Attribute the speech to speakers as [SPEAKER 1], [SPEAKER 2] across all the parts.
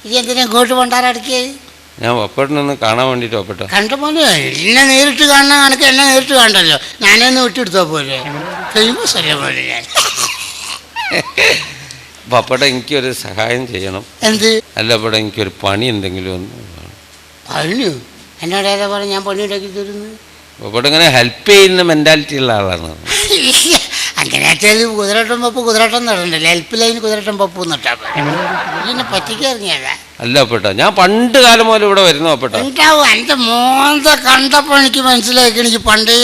[SPEAKER 1] ഇത് എന്തിനാ ഇങ്ങോട്ട് കൊണ്ടാറടക്കിയേ?
[SPEAKER 2] ഞാൻ പപ്പേട്ടനൊന്ന് കാണാൻ വേണ്ടിയിട്ട് പപ്പേട്ട.
[SPEAKER 1] കണ്ട പോലെ എന്നെ നേരിട്ട് കാണാൻ കണക്ക് എന്നെ നേരിട്ട് കണ്ടല്ലോ, ഞാനൊന്ന് വിട്ടെടുത്തോ പോലെ. ഫേമസ് അല്ലേ പോലെ ഞാൻ.
[SPEAKER 2] പപ്പേട്ട എനിക്കൊരു സഹായം ചെയ്യണം.
[SPEAKER 1] എന്ത്?
[SPEAKER 2] അല്ല പപ്പേട്ട, എനിക്കൊരു പണി എന്തെങ്കിലും ഒന്ന്.
[SPEAKER 1] പണിയോ? എന്നോട് ഏതാ പറഞ്ഞ ഞാൻ പണി ഉണ്ടാക്കി തരുന്നു?
[SPEAKER 2] പപ്പേട്ട ഇങ്ങനെ ഹെൽപ്പ് ചെയ്യുന്ന മെന്റാലിറ്റി ഉള്ള ആളാണ്.
[SPEAKER 1] അങ്ങനെ വെച്ചാൽ കുതിരട്ടം പപ്പ് കുതിരട്ടം നടണ്ടല്ലേ, ഹെൽപ്പ് ലൈൻ കുതിരട്ടം പപ്പ് നട്ടാ ഇതിനെ പറ്റിക്കറിഞ്ഞതാ.
[SPEAKER 2] അല്ല പപ്പേട്ട, ഞാൻ പണ്ട് കാലം മുതൽ ഇവിടെ വരുന്നു പപ്പേട്ട.
[SPEAKER 1] ഉണ്ടാവും, എൻ്റെ മോന്ത കണ്ടപ്പോൾ എനിക്ക് മനസ്സിലാക്കി എനിക്ക് പണ്ടേ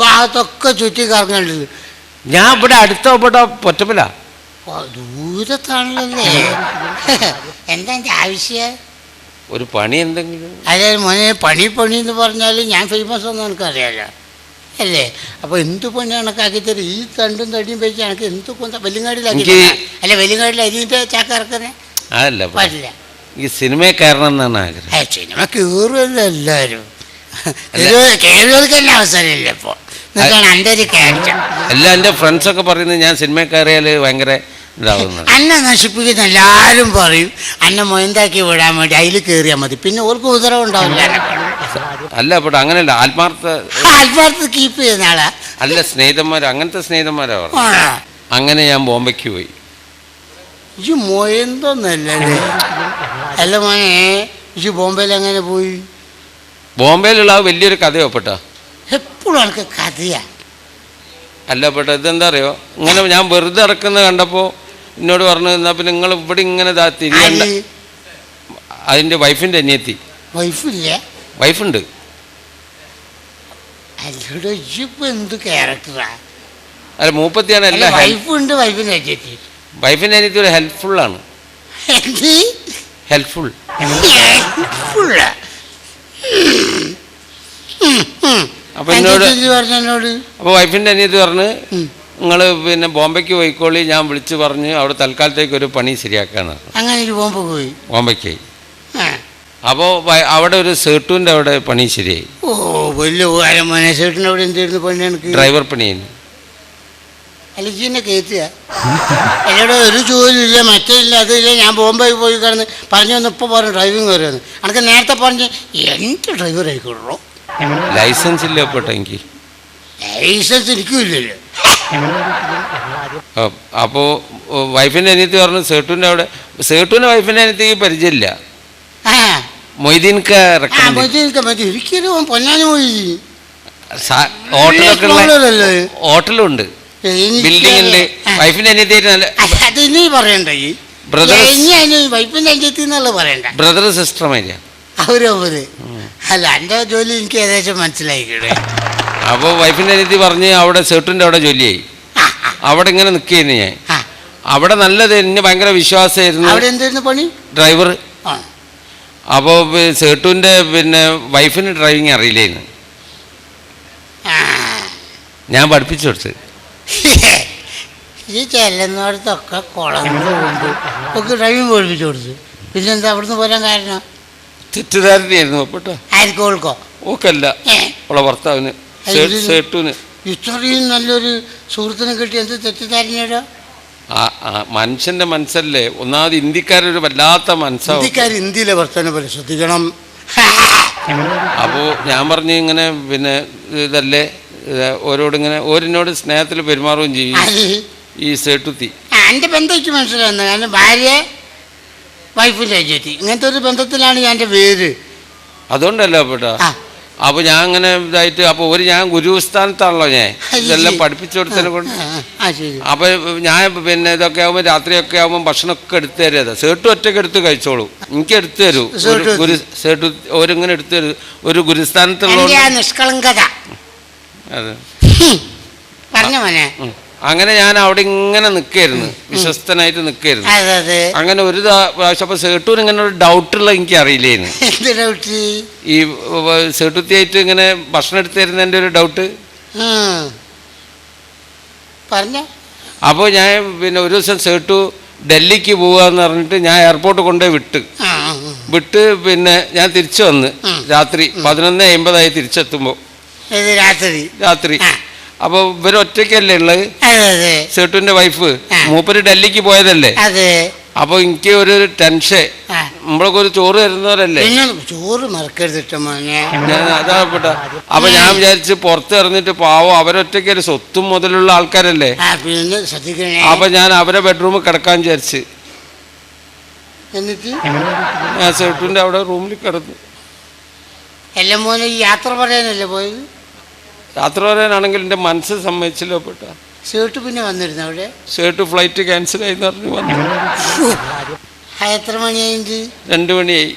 [SPEAKER 1] ഭാഗത്തൊക്കെ ചുറ്റി കറങ്ങേണ്ടത്.
[SPEAKER 2] ഞാൻ ഇവിടെ അടുത്ത പപ്പേട്ട പൊറ്റപ്പല.
[SPEAKER 1] ദൂരത്താണല്ലേ. എന്താ എൻ്റെ ആവശ്യം?
[SPEAKER 2] ഒരു പണി എന്തെങ്കിലും.
[SPEAKER 1] അതായത് മോനെ പണി എന്ന് പറഞ്ഞാൽ ഞാൻ ഫേമസ് ഒന്നും എനിക്കറിയാലോ അല്ലേ. അപ്പോൾ എന്ത് പണി കണക്കാക്കി തരും? ഈ തണ്ടും തടിയും വെച്ച് എനിക്ക് എന്ത് വെല്ലുങ്ങാടിലാക്കി അല്ല, വെല്ലുങ്ങാടിൽ അരിൻ്റെ ചാക്ക ഇറക്കുന്നേ
[SPEAKER 2] അതല്ല
[SPEAKER 1] പറ്റില്ല.
[SPEAKER 2] ഈ സിനിമയിൽ കയറണം എന്നാണ് ആഗ്രഹം.
[SPEAKER 1] സിനിമ കയറുമല്ലോ എല്ലാവരും, കയറിയവർക്ക് തന്നെ അവസരമില്ല ഇപ്പോൾ. എന്നിട്ടാണ് എൻ്റെ ഒരു ക്യാരക്ടർ.
[SPEAKER 2] എല്ലാ എൻ്റെ ഫ്രണ്ട്സൊക്കെ പറയുന്നത് ഞാൻ സിനിമയിൽ കയറിയാൽ ഭയങ്കര ഇതാവുന്നത്.
[SPEAKER 1] അന്നെ നശിപ്പിക്കുന്ന എല്ലാവരും പറയും അന്നെ മൊയന്താക്കി വിടാൻ വേണ്ടി അതിൽ കയറിയാൽ മതി, പിന്നെ ഓർക്ക് ഉദരവ് ഉണ്ടാവില്ല.
[SPEAKER 2] അല്ല അപ്പോൾ അങ്ങനെയല്ല,
[SPEAKER 1] ആത്മാർത്ഥ കീപ്പ് ചെയ്യുന്ന ആളാ.
[SPEAKER 2] അല്ല സ്നേഹിതന്മാർ, അങ്ങനത്തെ സ്നേഹിതന്മാരാ പറഞ്ഞു. അങ്ങനെ ഞാൻ ബോംബെക്ക് പോയി.
[SPEAKER 1] ഈ മൊയന്തൊന്നല്ലേ? അല്ല മോനെ, ഈ ബോംബെയിൽ എങ്ങനെ പോയി?
[SPEAKER 2] ബോംബെയിലുള്ള വലിയൊരു കഥയോ പെട്ട.
[SPEAKER 1] എപ്പോഴും എനിക്ക് കഥയാ.
[SPEAKER 2] അല്ല പെട്ട, ഇതെന്താ അറിയോ, ഇങ്ങനെ ഞാൻ വെറുതെ ഇറക്കുന്നത് കണ്ടപ്പോൾ എന്നോട് പറഞ്ഞു, എന്നാൽ പിന്നെ നിങ്ങൾ ഇവിടെ ഇങ്ങനെ തിരിയണ്ട. അതിൻ്റെ വൈഫിൻ്റെ അനിയത്തി.
[SPEAKER 1] വൈഫില്ല?
[SPEAKER 2] വൈഫുണ്ട്.
[SPEAKER 1] അല്ലടോ, ഇപ്പൊ എന്ത് ക്യാരക്ടറാ?
[SPEAKER 2] അല്ല മൂപ്പത്തിയാണ് എല്ലാം.
[SPEAKER 1] വൈഫുണ്ട്, വൈഫിൻ്റെ അനിയത്തി.
[SPEAKER 2] വൈഫിൻ്റെ അനിയത്തി ഒരു ഹെൽപ്ഫുള്ളാണ്. ഹെൽപ്ഫുൾ. അപ്പൊ എന്നോട് അപ്പോൾ വൈഫിൻ്റെ അനിയത്തി പറഞ്ഞ്, നിങ്ങൾ പിന്നെ ബോംബെക്ക് പോയിക്കോളി, ഞാൻ വിളിച്ച് പറഞ്ഞ് അവിടെ തൽക്കാലത്തേക്ക് ഒരു പണി ശരിയാക്കാന്ന്. അങ്ങനെ ബോംബെക്ക്. അപ്പോൾ അവിടെ ഒരു സേട്ടുവിൻ്റെ അവിടെ പണി ശരിയായി.
[SPEAKER 1] ഓ വലിയ ഉപകാരം മോനെ. സേട്ടിൻ്റെ അവിടെ എന്തായിരുന്നു പണി? എനിക്ക്
[SPEAKER 2] ഡ്രൈവർ പണിയായിരുന്നു.
[SPEAKER 1] അലജിനെ കയറ്റുക. എന്നോട് ഒരു ജോലിയില്ല, മറ്റില്ല, അതില്ല, ഞാൻ ബോംബെ പോയി കിടന്ന് പറഞ്ഞു വന്ന് ഇപ്പോൾ പറഞ്ഞു ഡ്രൈവിങ് വരുമെന്ന്. എനിക്ക് നേരത്തെ പറഞ്ഞ് എന്ത് ഡ്രൈവർ ആയിക്കോളൂ.
[SPEAKER 2] ലൈസൻസ് ഇല്ല പെട്ടോ എനിക്ക്.
[SPEAKER 1] ലൈസൻസ് എനിക്കില്ലല്ലോ.
[SPEAKER 2] അപ്പോൾ വൈഫിൻ്റെ അനിയത്തി പറഞ്ഞു സേട്ടുവിൻ്റെ അവിടെ. സേട്ടുവിൻ്റെ വൈഫിൻ്റെ അനിയത്തിക്ക് പരിചയമില്ല. മൊയ്തീൻക്ക്
[SPEAKER 1] ഒരിക്കലും പൊന്നാനി പോയി.
[SPEAKER 2] ഹോട്ടലുണ്ട്, ബിൽഡിംഗ് ഉണ്ട്. വൈഫിൻ്റെ അനിയത്തി
[SPEAKER 1] പറയണ്ട, വൈഫിൻ്റെ അനിയത്തി എന്നുള്ള പറയണ്ട.
[SPEAKER 2] ബ്രദർ സിസ്റ്റർ മാതിരിയ
[SPEAKER 1] അവരവര്. അല്ല, എൻ്റെ ജോലി എനിക്ക് ഏകദേശം മനസ്സിലായിക്കേ.
[SPEAKER 2] അപ്പോൾ വൈഫിൻ്റെ അനിയത്തി പറഞ്ഞ് അവിടെ സേട്ടുവിൻ്റെ അവിടെ ജോലിയായി. അവിടെ ഇങ്ങനെ നിൽക്കുന്നു ഞാൻ. അവിടെ നല്ലത്, എന്നെ ഭയങ്കര വിശ്വാസമായിരുന്നു.
[SPEAKER 1] അവിടെ എന്തായിരുന്നു പണി?
[SPEAKER 2] ഡ്രൈവർ. അപ്പോൾ സേട്ടുവിൻ്റെ പിന്നെ വൈഫിന് ഡ്രൈവിങ് അറിയില്ലായിരുന്നു. ഞാൻ പഠിപ്പിച്ചു കൊടുത്ത്.
[SPEAKER 1] ഈ ചെല്ലുന്നിടത്തൊക്കെ കുളങ്ങളുണ്ട്, ഒക്കെ ഡ്രൈവിങ് പഠിപ്പിച്ചു കൊടുത്തു. പിന്നെന്താ അവിടുന്ന് പോരാൻ കാരണം?
[SPEAKER 2] തെറ്റിദ്ധാരണയായിരുന്നു പെട്ടോ.
[SPEAKER 1] ആർക്കും ഓൾക്കോ?
[SPEAKER 2] ഓക്കല്ല, അവളെ ഭർത്താവിന്, സേട്ടുവിന്.
[SPEAKER 1] ഇത്രയും നല്ലൊരു സുഹൃത്തിനെ കിട്ടി, എന്ത് തെറ്റിദ്ധാരണയോ?
[SPEAKER 2] മനുഷ്യന്റെ മനസ്സല്ലേ. ഒന്നാമത് ഇന്ത്യക്കാരൊരു വല്ലാത്ത മനസ്സാവും.
[SPEAKER 1] ഇന്ത്യക്കാർ ഇന്ത്യയിലെ വർത്തമാനം പോലെ ശ്രദ്ധിക്കണം.
[SPEAKER 2] അപ്പോൾ ഞാൻ പറഞ്ഞു ഇങ്ങനെ പിന്നെ ഇതല്ലേ, ഓരോടിങ്ങനെ ഓരോട് സ്നേഹത്തിൽ പെരുമാറുകയും ചെയ്യും ഈ സേട്ടുത്തി.
[SPEAKER 1] എൻ്റെ ബന്ധം മനസ്സിലാവുന്നു. കാരണം ഭാര്യ വൈഫിൻ്റെ അനിയത്തി, ഇങ്ങനത്തെ ഒരു ബന്ധത്തിലാണ് ഞാൻ എൻ്റെ പേര്.
[SPEAKER 2] അതുകൊണ്ടല്ലോ പെട്ടാ. അപ്പോൾ ഞാൻ അങ്ങനെ ഇതായിട്ട്, അപ്പോൾ ഞാൻ ഗുരുസ്ഥാനത്താണല്ലോ ഞാൻ ഇതെല്ലാം പഠിപ്പിച്ചു കൊടുത്തതിനെ കൊണ്ട്. അപ്പോൾ ഞാൻ പിന്നെ ഇതൊക്കെ ആകുമ്പോൾ രാത്രിയൊക്കെ ആകുമ്പോൾ ഭക്ഷണമൊക്കെ എടുത്തു തരുക. സേട്ടു ഒറ്റയ്ക്ക് എടുത്ത് കഴിച്ചോളൂ, എനിക്ക് എടുത്തു തരൂ. സേട്ടു ഓരിങ്ങനെ എടുത്തു തരൂ. ഒരു ഗുരുസ്ഥാനത്തുള്ള
[SPEAKER 1] നിഷ്കളങ്കത.
[SPEAKER 2] അതെ,
[SPEAKER 1] പറഞ്ഞു മോനെ.
[SPEAKER 2] അങ്ങനെ ഞാൻ അവിടെ ഇങ്ങനെ നിൽക്കായിരുന്നു, വിശ്വസ്തനായിട്ട് നിൽക്കായിരുന്നു. അങ്ങനെ ഒരു പ്രാവശ്യം അപ്പോൾ സേട്ടൂന് ഇങ്ങനെ ഒരു ഡൗട്ടുള്ള എനിക്ക് അറിയില്ലായിരുന്നു. ഈ സേട്ടുത്തിയായിട്ട് ഇങ്ങനെ ഭക്ഷണം എടുത്തു തരുന്നതിൻ്റെ ഒരു ഡൗട്ട്. അപ്പോൾ ഞാൻ പിന്നെ ഒരു ദിവസം സേട്ടു ഡൽഹിക്ക് പോവാന്ന് പറഞ്ഞിട്ട് ഞാൻ എയർപോർട്ട് കൊണ്ടുപോയി വിട്ട് പിന്നെ ഞാൻ തിരിച്ചു വന്ന് രാത്രി 11:50 തിരിച്ചെത്തുമ്പോൾ രാത്രി. അപ്പോൾ ഇവരൊറ്റയ്ക്കല്ലേ ഉള്ളത്, സേട്ടുവിൻ്റെ വൈഫ്. മൂപ്പര് ഡൽഹിക്ക് പോയതല്ലേ. അപ്പോൾ എനിക്ക് ഒരു ടെൻഷൻ നമ്മളൊക്കെ ഒരു ചോറ് തരുന്നവരല്ലേ.
[SPEAKER 1] പിന്നെ ചോറ് മറക്കരുതിട്ട മോനെ.
[SPEAKER 2] ഞാൻ അതാ പെട്ട. അപ്പൊ ഞാൻ വിചാരിച്ച് പുറത്ത് ഇറങ്ങിട്ട് പാവം അവരൊറ്റയ്ക്ക് സ്വത്തും മുതലുള്ള ആൾക്കാരല്ലേ.
[SPEAKER 1] പിന്നെ ശ്രദ്ധിക്കണേ.
[SPEAKER 2] അപ്പൊ ഞാൻ അവരെ ബെഡ്റൂമിൽ കിടക്കാൻ വിചാരിച്ച്.
[SPEAKER 1] എന്നിട്ട്
[SPEAKER 2] ഞാൻ സേട്ടുവിന്റെ അവിടെ റൂമിൽ കിടന്നു.
[SPEAKER 1] എല്ലാം മോനെ ഈ യാത്ര പറയാനല്ലേ പോയത്?
[SPEAKER 2] യാത്ര പറയാനാണെങ്കിൽ എൻ്റെ മനസ്സ് സമ്മതിച്ചില്ല പെട്ട.
[SPEAKER 1] സേട്ട് പിന്നെ വന്നിരുന്നു അവിടെ?
[SPEAKER 2] സേട്ട് ഫ്ലൈറ്റ് ക്യാൻസൽ ആയി പറഞ്ഞു വന്നു.
[SPEAKER 1] എത്ര മണിയായി?
[SPEAKER 2] 2 മണിയായി.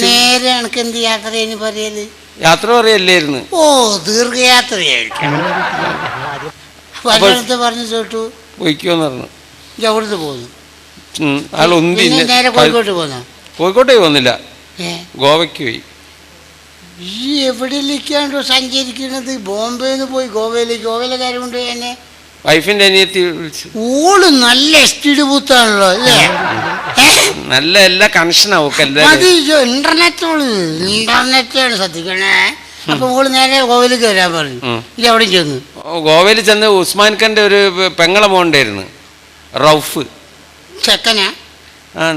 [SPEAKER 1] നേരെ എനിക്ക് എന്ത് യാത്ര ഇനി പറയല്?
[SPEAKER 2] യാത്ര പറയല്ലായിരുന്നു.
[SPEAKER 1] ഓ ദീർഘയാത്രയായിരിക്കും. പറഞ്ഞു സേട്ടു
[SPEAKER 2] പോയിക്കോന്ന് പറഞ്ഞു.
[SPEAKER 1] അവിടുന്ന് പോന്നു.
[SPEAKER 2] അയാൾ ഒന്നി
[SPEAKER 1] നേരെ കോഴിക്കോട്ട് പോന്നു.
[SPEAKER 2] കോഴിക്കോട്ടേക്ക് വന്നില്ല, ഗോവയ്ക്ക് പോയി.
[SPEAKER 1] ഈ എവിടെയൊക്കെയാണോ സഞ്ചരിക്കുന്നത്? ബോംബെന്ന് പോയി ഗോവയിലേക്ക്. ഗോവയിലെ കാര്യം കൊണ്ട് എന്നെ
[SPEAKER 2] വൈഫിന്റെ അനിയത്തി വിളിച്ചു.
[SPEAKER 1] ഓള് നല്ല എസ്റ്റീഡ് ബൂത്താണല്ലോ അല്ലേ?
[SPEAKER 2] നല്ല എല്ലാ കണക്ഷനാവും.
[SPEAKER 1] ഇന്റർനെറ്റാണ് ശ്രദ്ധിക്കണേ. അപ്പൊ ഓള് നേരെ ഗോവയിലേക്ക് വരാൻ പറഞ്ഞു. ഇത് അവിടെ ചെന്നു.
[SPEAKER 2] ഗോവയിൽ ചെന്ന് ഉസ്മാൻ ഖാന്റെ ഒരു പെങ്ങളെ മോണ്ടായിരുന്നു റൌഫ്.
[SPEAKER 1] ചെക്കനാ?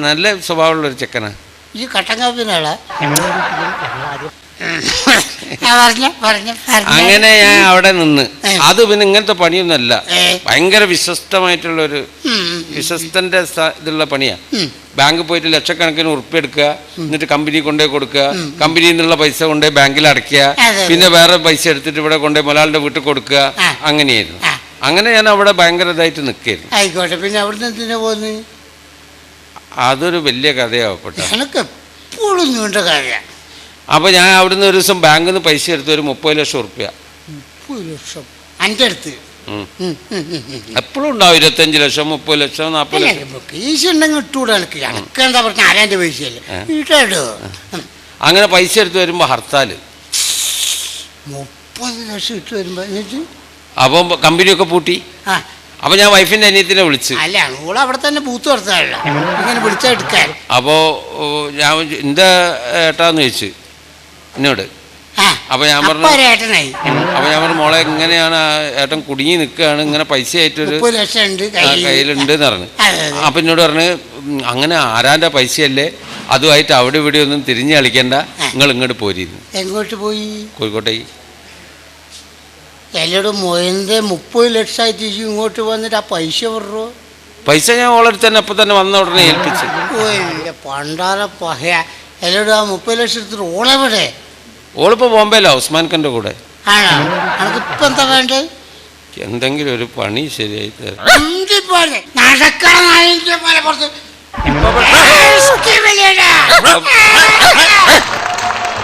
[SPEAKER 2] നല്ല സ്വഭാവമുള്ളൊരു ചെക്കനാ.
[SPEAKER 1] ഈ കട്ടൻ കാപ്പിനാളാ?
[SPEAKER 2] അങ്ങനെ ഞാൻ അവിടെ നിന്ന്. അത് പിന്നെ ഇങ്ങനത്തെ പണിയൊന്നുമല്ല, ഭയങ്കര വിശ്വസ്തമായിട്ടുള്ളൊരു വിശ്വസ്തന്റെ ഇതുള്ള പണിയാ. ബാങ്കിൽ പോയിട്ട് ലക്ഷക്കണക്കിന് ഉറുപ്പ് എടുക്കുക, എന്നിട്ട് കമ്പനി കൊണ്ടുപോയി കൊടുക്കുക, കമ്പനിയിൽ നിന്നുള്ള പൈസ കൊണ്ടുപോയി ബാങ്കിൽ അടയ്ക്കുക, പിന്നെ വേറെ പൈസ എടുത്തിട്ട് ഇവിടെ കൊണ്ടുപോയി മലയാളിയുടെ വീട്ടിൽ കൊടുക്കുക. അങ്ങനെയായിരുന്നു. അങ്ങനെ ഞാൻ അവിടെ ഭയങ്കര ഇതായിട്ട് നിൽക്കായിരുന്നു.
[SPEAKER 1] ആയിക്കോട്ടെ. പിന്നെ അവിടുന്ന് എന്തിനാ പോന്ന്?
[SPEAKER 2] അതൊരു വലിയ കഥയാവപ്പെട്ട.
[SPEAKER 1] എനിക്ക് എപ്പോഴും നീണ്ട കാര്യ.
[SPEAKER 2] അപ്പൊ ഞാൻ അവിടുന്ന് ഒരു ദിവസം ബാങ്കിൽ നിന്ന് പൈസ എടുത്ത് ഒരു 30 ലക്ഷം ഉറുപ്പ്യ.
[SPEAKER 1] 30 ലക്ഷം എൻ്റെ അടുത്ത്
[SPEAKER 2] എപ്പോഴും ഉണ്ടാവും. 25 ലക്ഷം, 30 ലക്ഷം, 40 ലക്ഷം.
[SPEAKER 1] പൈസ ഉണ്ടെങ്കിൽ ഇട്ടുകൂടെ. എനിക്ക് എന്താ പറഞ്ഞ ആരാൻ്റെ പൈസയല്ലേ ഇട്ടോ.
[SPEAKER 2] അങ്ങനെ പൈസ എടുത്ത് വരുമ്പോ ഹർത്താല്.
[SPEAKER 1] 30 ലക്ഷം ഇട്ട് വരുമ്പോ എന്നിട്ട്
[SPEAKER 2] അപ്പം കമ്പനിയൊക്കെ പൂട്ടി. അപ്പൊ ഞാൻ വൈഫിന്റെ അനിയത്തിനെ വിളിച്ചു.
[SPEAKER 1] അല്ല ഓള് അവിടെ തന്നെ ബൂത്ത് നടത്താനല്ല, ഇങ്ങനെ വിളിച്ചെടുക്കാൻ.
[SPEAKER 2] അപ്പോ ഞാൻ എന്താ ഏട്ടാന്ന് ചോദിച്ചു എന്നോട്. അപ്പൊ ഞാൻ പറഞ്ഞു
[SPEAKER 1] ഏട്ടനായി.
[SPEAKER 2] അപ്പൊ ഞാൻ പറഞ്ഞു മോളെ ഇങ്ങനെയാണ് ഏട്ടൻ കുടുങ്ങി നിൽക്കുകയാണ്, ഇങ്ങനെ പൈസ ആയിട്ടൊരു
[SPEAKER 1] 30 ലക്ഷം
[SPEAKER 2] കയ്യിലുണ്ട് എന്ന് പറഞ്ഞു. അപ്പൊ എന്നോട് പറഞ്ഞ് അങ്ങനെ ആരാന്റെ പൈസയല്ലേ, അതുമായിട്ട് അവിടെ ഇവിടെ ഒന്നും തിരിഞ്ഞു കളിക്കണ്ട, നിങ്ങൾ ഇങ്ങോട്ട് പോരിയിരുന്നു.
[SPEAKER 1] എങ്ങോട്ട് പോയി?
[SPEAKER 2] കോഴിക്കോട്ടേക്ക്.
[SPEAKER 1] എല്ലാവരും മൊയന്റെ 30 ലക്ഷമായിട്ട് ഇങ്ങോട്ട് വന്നിട്ട് ആ പൈസ വിടറോ?
[SPEAKER 2] പൈസ ഞാൻ ഓളടുത്ത് തന്നെ അപ്പൊ തന്നെ വന്ന ഉടനെ ഏൽപ്പിച്ചു.
[SPEAKER 1] ഓ എൻ്റെ പണ്ടാര പഹയ. എല്ലാവരും ആ 30 ലക്ഷം എടുത്തിട്ട് ഓളെവിടെ?
[SPEAKER 2] ഓളിപ്പോ ബോംബെയിലാ ഉസ്മാൻ ഖാന്റെ കൂടെ.
[SPEAKER 1] ആണോ? നമുക്കിപ്പോ എന്താ വേണ്ടത്?
[SPEAKER 2] എന്തെങ്കിലും ഒരു പണി ശരിയായി തരാം.
[SPEAKER 1] നടക്കാൻ